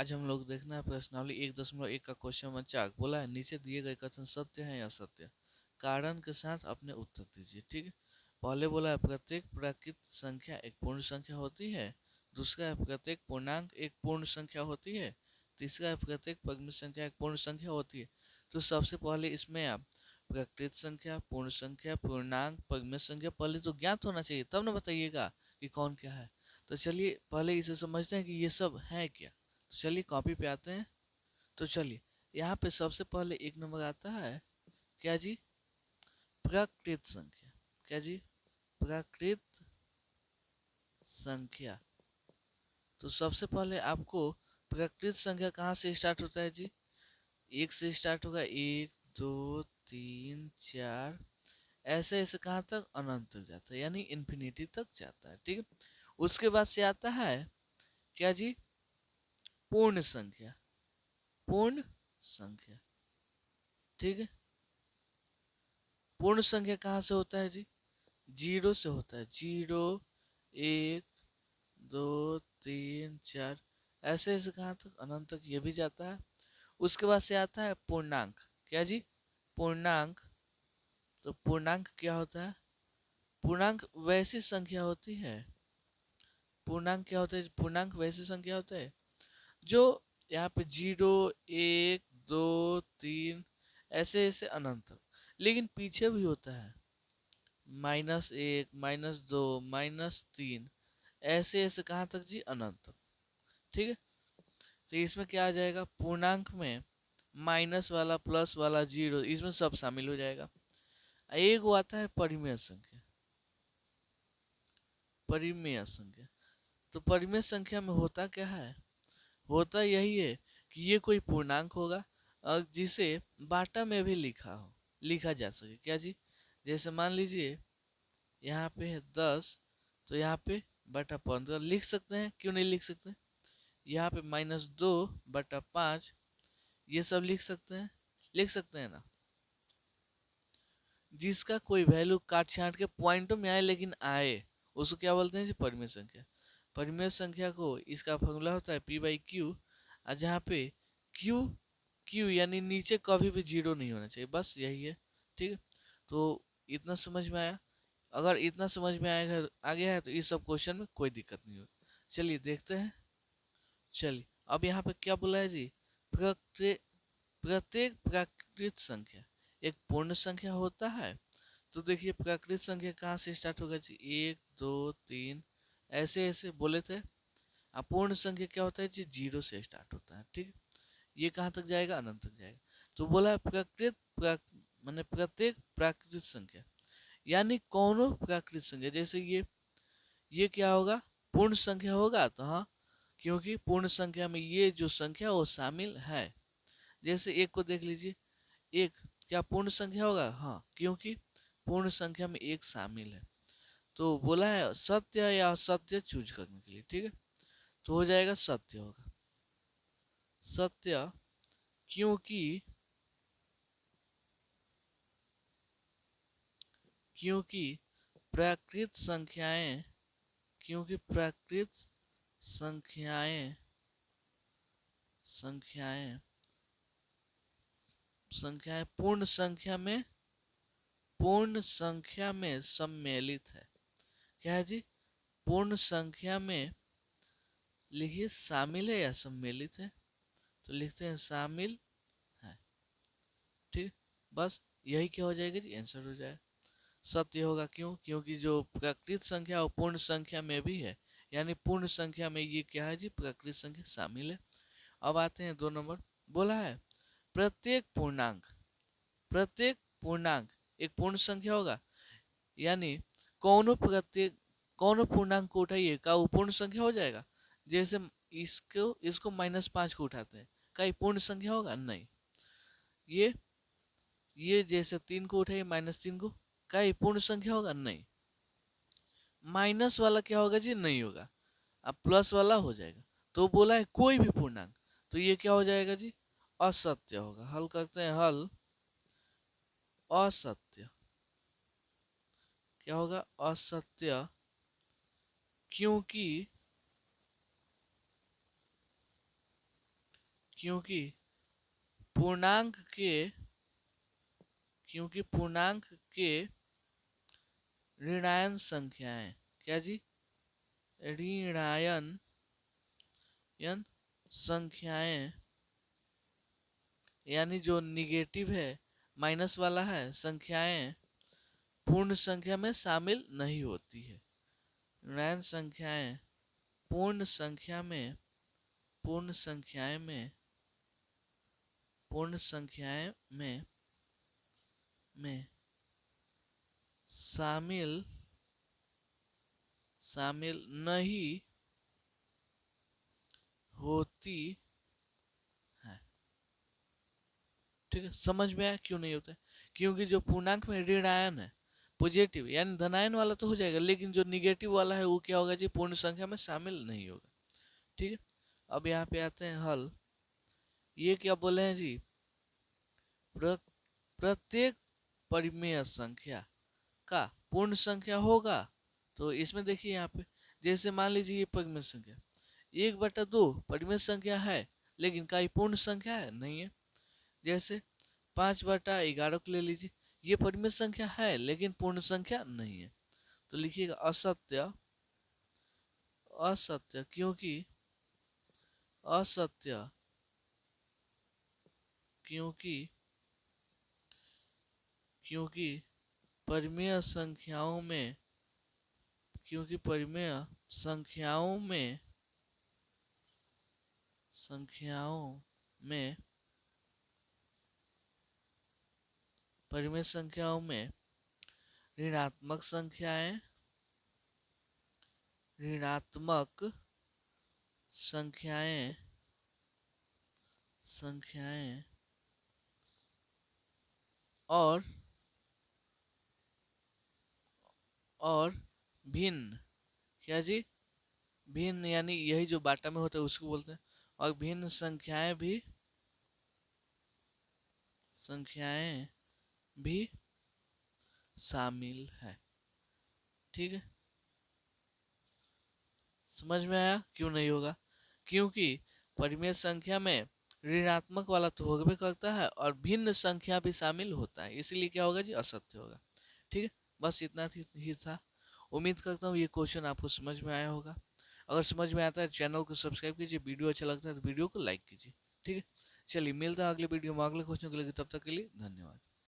आज हम लोग देखना है प्रश्नावली 1.1 का क्वेश्चन नंबर 4। बोला है नीचे दिए गए कथन सत्य है या असत्य, कारण के साथ अपने उत्तर दीजिए। ठीक है, पहले बोला है प्रत्येक प्राकृत संख्या एक पूर्ण संख्या होती है। दूसरा है प्रत्येक पूर्णांक एक पूर्ण संख्या होती है। तीसरा है प्रत्येक पगमी संख्या एक पूर्ण संख्या होती है। तो सबसे पहले इसमें आप प्राकृत संख्या, पूर्ण संख्या, पूर्णांक, पगमी संख्या पहले तो ज्ञात होना चाहिए, तब ना बताइएगा कि कौन क्या है। तो चलिए पहले इसे समझते हैं कि ये सब है क्या। तो चलिए कॉपी पे आते हैं। तो चलिए यहाँ पे सबसे पहले एक नंबर आता है क्या जी, प्राकृत संख्या। क्या जी, प्राकृत संख्या। तो सबसे पहले आपको प्राकृत संख्या कहाँ से स्टार्ट होता है जी, एक से स्टार्ट होगा, 1 2 3 4 ऐसे ऐसे कहाँ तक, अनंत तक जाता है, यानी इन्फिनिटी तक जाता है। ठीक है, उसके बाद से आता है क्या जी, पूर्ण संख्या। पूर्ण संख्या, ठीक है, पूर्ण संख्या कहाँ से होता है जी, 0 से होता है। 0 1 2 3 4 ऐसे ऐसे कहाँ तक, अनंत तक ये भी जाता है। उसके बाद से आता है पूर्णांक। क्या जी, पूर्णांक। तो पूर्णांक क्या होता है, पूर्णांक वैसी संख्या होती है, पूर्णांक क्या होता है, पूर्णांक वैसी संख्या होता है जो यहाँ पे 0 1 2 3 ऐसे ऐसे अनंत तक, लेकिन पीछे भी होता है -1 -2 -3 ऐसे ऐसे कहाँ तक जी, अनंत तक। ठीक है, तो इसमें क्या आ जाएगा, पूर्णांक में माइनस वाला, प्लस वाला, जीरो, इसमें सब शामिल हो जाएगा। एक वो आता है परिमेय संख्या। परिमेय संख्या, तो परिमेय संख्या में होता क्या है, होता यही है कि ये कोई पूर्णांक होगा और जिसे बाटा में भी लिखा जा सके। क्या जी, जैसे मान लीजिए यहाँ पे है 10, तो यहाँ पे बटा 15 लिख सकते हैं, क्यों नहीं लिख सकते। यहाँ पे -2/5 ये सब लिख सकते हैं ना। जिसका कोई वैल्यू काट छाट के पॉइंटों में आए, लेकिन आए, उसको क्या बोलते हैं जी, परिमेय संख्या। परिमेय संख्या को इसका फॉर्मूला होता है P/Q, और जहाँ पे Q Q यानी नीचे कभी भी 0 नहीं होना चाहिए, बस यही है। ठीक है, तो इतना समझ में आया। अगर इतना समझ में आएगा, आ गया है, तो इस सब क्वेश्चन में कोई दिक्कत नहीं होगी। चलिए देखते हैं। चलिए अब यहाँ पे क्या बोला है जी, प्रत्येक प्राकृत संख्या एक पूर्ण संख्या होता है। तो देखिए प्राकृत संख्या कहाँ से स्टार्ट होगा जी, 1 2 3 ऐसे ऐसे बोले थे। अपूर्ण संख्या क्या होता है जी, 0 से स्टार्ट होता है। ठीक, ये कहाँ तक जाएगा, अनंत तक जाएगा। तो बोला है माने प्रत्येक प्राकृत संख्या, यानी कौनो प्राकृत संख्या, जैसे ये क्या होगा, पूर्ण संख्या होगा। तो हाँ, क्योंकि पूर्ण संख्या में ये जो संख्या वो शामिल है। जैसे एक को देख लीजिए, एक क्या पूर्ण संख्या होगा, हाँ, क्योंकि पूर्ण संख्या में एक शामिल है। तो बोला है सत्य या असत्य चूज करने के लिए। ठीक है, तो हो जाएगा सत्य होगा, सत्य, क्योंकि क्योंकि प्राकृत संख्याएं क्योंकि प्राकृत संख्याएं संख्याएं संख्याएं पूर्ण संख्या में सम्मिलित है। क्या है जी, पूर्ण संख्या में, लिखिए शामिल है या सम्मिलित है, तो लिखते हैं शामिल है। ठीक, बस यही क्या हो जाएगा जी, आंसर हो जाएगा, सत्य होगा। क्यों, क्योंकि जो प्राकृत संख्या वो पूर्ण संख्या में भी है, यानी पूर्ण संख्या में ये क्या है जी, प्राकृत संख्या शामिल है। अब आते हैं 2 नंबर। बोला है प्रत्येक पूर्णांक एक पूर्ण संख्या होगा, यानी कौनो पूर्णांक को उठाइए, का वो पूर्ण संख्या हो जाएगा। जैसे इसको -5 को उठाते हैं, का ये पूर्ण संख्या होगा, नहीं। ये जैसे 3 को उठाइए, -3 को, का ये पूर्ण संख्या होगा, नहीं। माइनस वाला क्या होगा जी, नहीं होगा, अब प्लस वाला हो जाएगा। तो बोला है कोई भी पूर्णांक, तो ये क्या हो जाएगा जी, असत्य होगा। हल करते हैं, हल असत्य, क्या होगा, असत्य, क्योंकि क्योंकि पूर्णांक के ऋणायन संख्याएं, क्या जी, ऋणायन संख्याएं यानी जो निगेटिव है, माइनस वाला है, संख्याएं पूर्ण संख्या में शामिल नहीं होती है। ऋणायन संख्याएं पूर्ण संख्याएं में शामिल नहीं होती है। ठीक है, समझ में आया क्यों नहीं होता है? क्योंकि जो पूर्णांक में ऋणायन है, पॉजिटिव यानी धनायन वाला तो हो जाएगा, लेकिन जो निगेटिव वाला है वो क्या होगा जी, पूर्ण संख्या में शामिल नहीं होगा। ठीक है, अब यहाँ पे आते हैं हल। ये क्या बोले हैं जी, प्रत्येक परिमेय संख्या का पूर्ण संख्या होगा। तो इसमें देखिए यहाँ पे, जैसे मान लीजिए ये परिमेय संख्या 1/2 परिमेय संख्या है, लेकिन क्या पूर्ण संख्या है? नहीं है। जैसे 5/11 को ले लीजिए, ये परिमेय संख्या है लेकिन पूर्ण संख्या नहीं है। तो लिखिएगा असत्य, क्योंकि परिमेय संख्याओं में ऋणात्मक संख्याएं और भिन्न, क्या जी, भिन्न यानी यही जो बाटा में होता है उसको बोलते हैं, और भिन्न संख्याएं भी शामिल है। ठीक है, समझ में आया क्यों नहीं होगा? क्योंकि परिमेय संख्या में ऋणात्मक वाला तो होगा करता है और भिन्न संख्या भी शामिल होता है, इसलिए क्या होगा जी, असत्य होगा। ठीक है, बस इतना ही था। उम्मीद करता हूँ ये क्वेश्चन आपको समझ में आया होगा। अगर समझ में आता है चैनल को सब्सक्राइब कीजिए, वीडियो अच्छा लगता है तो वीडियो को लाइक कीजिए। ठीक है, चलिए मिलता है अगले वीडियो में अगले क्वेश्चन को लेकर, तब तक के लिए धन्यवाद।